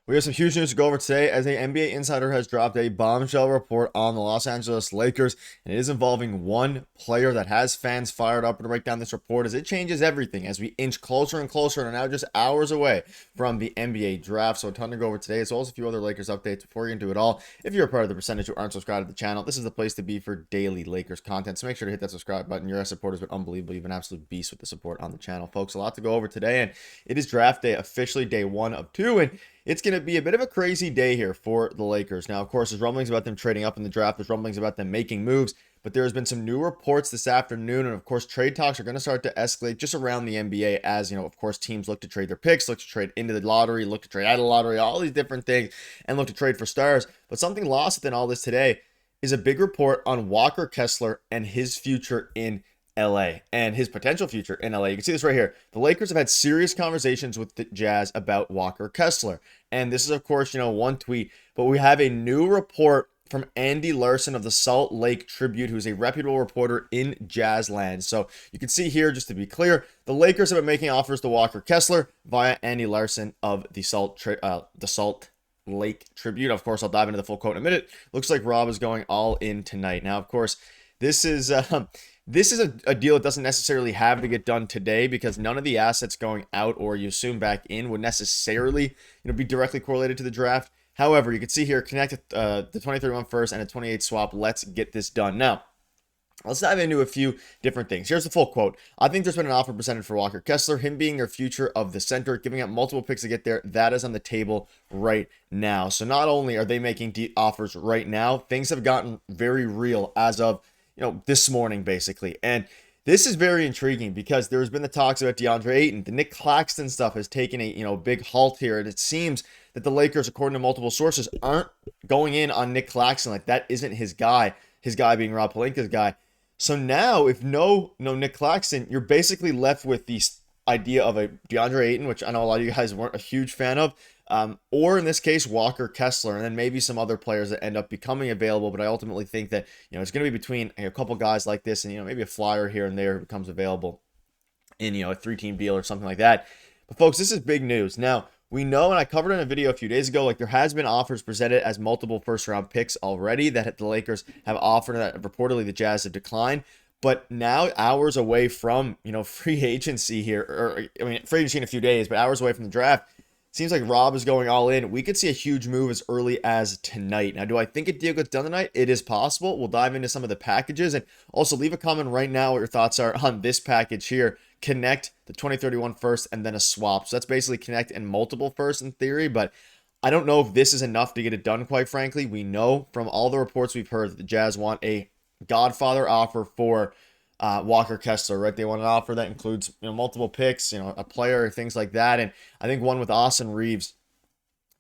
We have some huge news to go over today as a NBA insider has dropped a bombshell report on the Los Angeles Lakers, and it is involving one player that has fans fired up. To break down this report as it changes everything as we inch closer and closer and are now just hours away from the NBA draft. So a ton to go over today, as well as a few other Lakers updates. Before we get into it all, if you're a part of the percentage who aren't subscribed to the channel, this is the place to be for daily Lakers content. So make sure to hit that subscribe button. Your support has been unbelievable. You've been an absolute beast with the support on the channel, folks. A lot to go over today, and it is draft day, officially day 1 of 2, and it's going to be a bit of a crazy day here for the Lakers. Now, of course, there's rumblings about them trading up in the draft. There's rumblings about them making moves. But there has been some new reports this afternoon. And, of course, trade talks are going to start to escalate just around the NBA as, of course, teams look to trade their picks, look to trade into the lottery, look to trade out of the lottery, all these different things, and look to trade for stars. But something lost within all this today is a big report on Walker Kessler and his future in LA and his potential future in LA. You can see this right here. The Lakers have had serious conversations with the Jazz about Walker Kessler. And this is, of course, one tweet, but we have a new report from Andy Larson of the Salt Lake Tribune, who's a reputable reporter in Jazzland. So you can see here, just to be clear, the Lakers have been making offers to Walker Kessler via Andy Larson of the Salt Lake Tribune. Of course, I'll dive into the full quote in a minute. Looks like Rob is going all in tonight. Now, of course, this is a deal that doesn't necessarily have to get done today because none of the assets going out or you assume back in would necessarily be directly correlated to the draft. However, you can see here, connect the 2031 first and a 28 swap. Let's get this done. Now, let's dive into a few different things. Here's the full quote. I think there's been an offer presented for Walker Kessler, him being their future of the center, giving up multiple picks to get there. That is on the table right now. So not only are they making offers right now, things have gotten very real as of this morning, basically. And this is very intriguing because there's been the talks about DeAndre Ayton. The Nick Claxton stuff has taken a big halt here. And it seems that the Lakers, according to multiple sources, aren't going in on Nick Claxton. Like, that isn't his guy being Rob Pelinka's guy. So now, if no Nick Claxton, you're basically left with the idea of a DeAndre Ayton, which I know a lot of you guys weren't a huge fan of, or in this case, Walker Kessler, and then maybe some other players that end up becoming available. But I ultimately think that, it's going to be between a couple guys like this and, maybe a flyer here and there becomes available in, a 3-team deal or something like that. But folks, this is big news. Now, we know, and I covered in a video a few days ago, like there has been offers presented as multiple first-round picks already that the Lakers have offered that reportedly the Jazz have declined. But now, hours away from, free agency here, free agency in a few days, but hours away from the draft, seems like Rob is going all in. We could see a huge move as early as tonight. Now, do I think a deal gets done tonight? It is possible. We'll dive into some of the packages and also leave a comment right now what your thoughts are on this package here. Connect the 2031 first and then a swap. So that's basically Connect and multiple first in theory, but I don't know if this is enough to get it done, quite frankly. We know from all the reports we've heard that the Jazz want a Godfather offer for Walker Kessler, right? They want an offer that includes multiple picks, a player, things like that. And I think one with Austin Reaves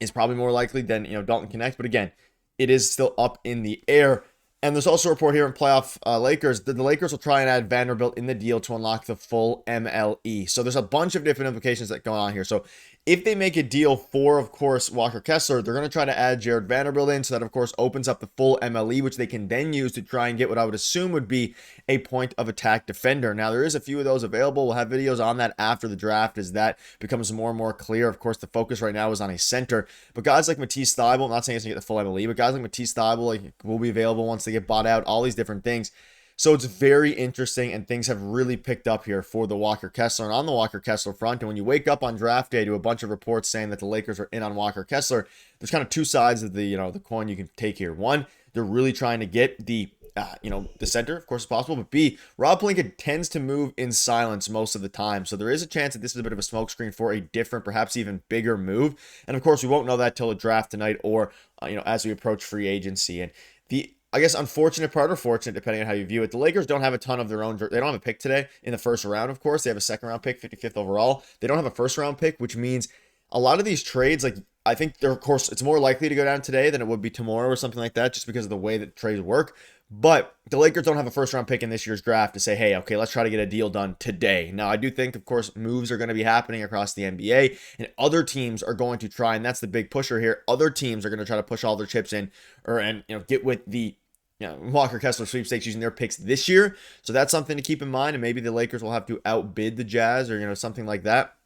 is probably more likely than Dalton Knecht. But again, it is still up in the air. And there's also a report here in playoff Lakers that the Lakers will try and add Vanderbilt in the deal to unlock the full MLE. So there's a bunch of different implications that go on here. So if they make a deal for, of course, Walker Kessler, they're going to try to add Jared Vanderbilt in. So that, of course, opens up the full MLE, which they can then use to try and get what I would assume would be a point of attack defender. Now, there is a few of those available. We'll have videos on that after the draft as that becomes more and more clear. Of course, the focus right now is on a center. But guys like Matisse Thybulle, I'm not saying it's going to get the full MLE, but guys like Matisse Thybulle will be available once they get bought out, all these different things. So it's very interesting, and things have really picked up here for the Walker Kessler and on the Walker Kessler front. And when you wake up on draft day to a bunch of reports saying that the Lakers are in on Walker Kessler, there's kind of two sides of the the coin you can take here. One, they're really trying to get the the center, of course, as possible. But B, Rob Pelinka tends to move in silence most of the time. So there is a chance that this is a bit of a smokescreen for a different, perhaps even bigger move. And of course, we won't know that till the draft tonight or as we approach free agency. And the I guess unfortunate part or fortunate, depending on how you view it, the Lakers don't have a ton of their own. They don't have a pick today in the first round, of course. They have a second round pick, 55th overall. They don't have a first round pick, which means a lot of these trades, like I think they're, of course, it's more likely to go down today than it would be tomorrow or something like that, just because of the way that trades work. But the Lakers don't have a first round pick in this year's draft to say, hey, okay, let's try to get a deal done today. Now, I do think, of course, moves are going to be happening across the NBA, and other teams are going to try, and that's the big pusher here. Other teams are going to try to push all their chips in and get with the Walker Kessler sweepstakes using their picks this year. So that's something to keep in mind. And maybe the Lakers will have to outbid the Jazz or, something like that,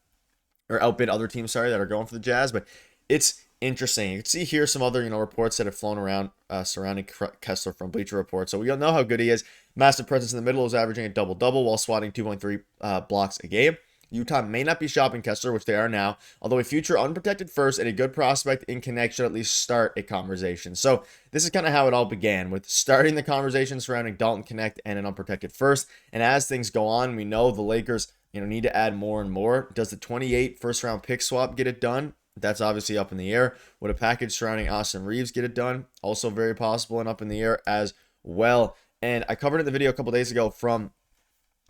or outbid other teams, sorry, that are going for the Jazz. But it's interesting. You can see here some other, reports that have flown around surrounding Kessler from Bleacher Report. So we all know how good he is. Massive presence in the middle, is averaging a double-double while swatting 2.3 blocks a game. Utah may not be shopping Kessler, which they are now, although a future unprotected first and a good prospect in Knecht should at least start a conversation. So this is kind of how it all began, with starting the conversation surrounding Dalton, Knecht, and an unprotected first. And as things go on, we know the Lakers, need to add more and more. Does the 28 first-round pick swap get it done? That's obviously up in the air. Would a package surrounding Austin Reaves get it done? Also very possible and up in the air as well. And I covered in the video a couple days ago from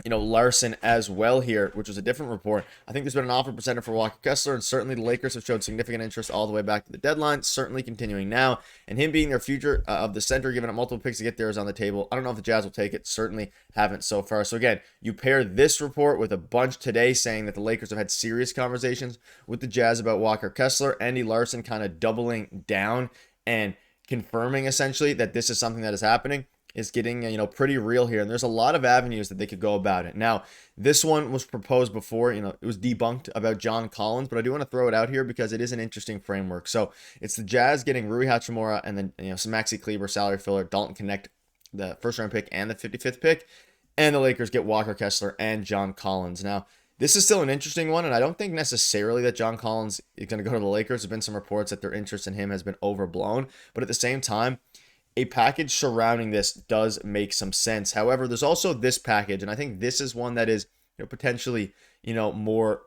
Larson as well here, which was a different report. I think there's been an offer presented for Walker Kessler, and certainly the Lakers have showed significant interest all the way back to the deadline, certainly continuing now. And him being their future of the center, giving up multiple picks to get there, is on the table. I don't know if the Jazz will take it. Certainly haven't so far. So again, you pair this report with a bunch today saying that the Lakers have had serious conversations with the Jazz about Walker Kessler. Andy Larson kind of doubling down and confirming essentially that this is something that is happening. Is getting, pretty real here. And there's a lot of avenues that they could go about it. Now, this one was proposed before, it was debunked about John Collins, but I do want to throw it out here because it is an interesting framework. So it's the Jazz getting Rui Hachimura and then, some Maxi Kleber, salary filler, Dalton Knecht, the first round pick and the 55th pick. And the Lakers get Walker Kessler and John Collins. Now, this is still an interesting one, and I don't think necessarily that John Collins is going to go to the Lakers. There's been some reports that their interest in him has been overblown, but at the same time, a package surrounding this does make some sense. However, there's also this package, and I think this is one that is potentially more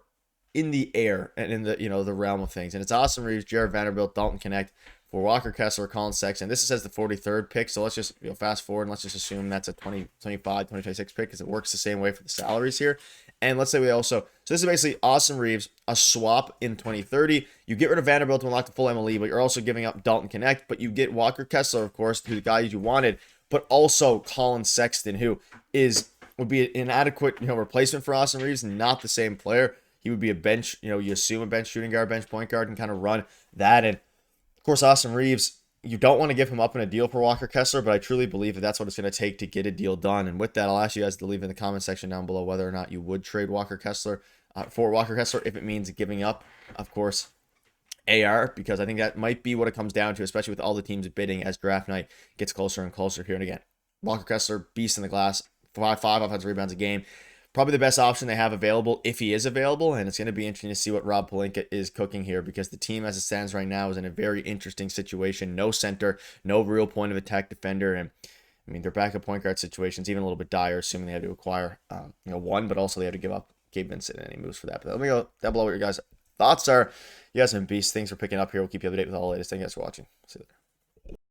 in the air and in the the realm of things. And it's Austin Reaves, Jared Vanderbilt, Dalton Knecht for Walker Kessler, Colin Sexton. This says the 43rd pick, so let's just fast forward and let's just assume that's a 2025, 2026 pick because it works the same way for the salaries here. And let's say we also, so this is basically Austin Reaves, a swap in 2030. You get rid of Vanderbilt to unlock the full MLE, but you're also giving up Dalton Knecht, but you get Walker Kessler, of course, who the guy you wanted, but also Colin Sexton, who would be an inadequate, replacement for Austin Reaves, not the same player. He would be a bench, you assume a bench shooting guard, bench point guard, and kind of run that. And of course, Austin Reaves, you don't want to give him up in a deal for Walker Kessler, but I truly believe that that's what it's going to take to get a deal done. And with that, I'll ask you guys to leave in the comment section down below whether or not you would trade Walker Kessler for Walker Kessler if it means giving up, of course, AR, because I think that might be what it comes down to, especially with all the teams bidding as draft night gets closer and closer here. And again, Walker Kessler, beast in the glass, 5 offensive rebounds a game. Probably the best option they have available if he is available, and it's going to be interesting to see what Rob Pelinka is cooking here because the team as it stands right now is in a very interesting situation. No center, no real point of attack defender, and I mean their backup point guard situation's even a little bit dire, assuming they have to acquire one, but also they have to give up Gabe Vincent and any moves for that. But let me go down below what your guys' thoughts are. You guys have been beasts. Thanks for picking up here. We'll keep you up to date with all the latest. Thank you guys for watching. See you later.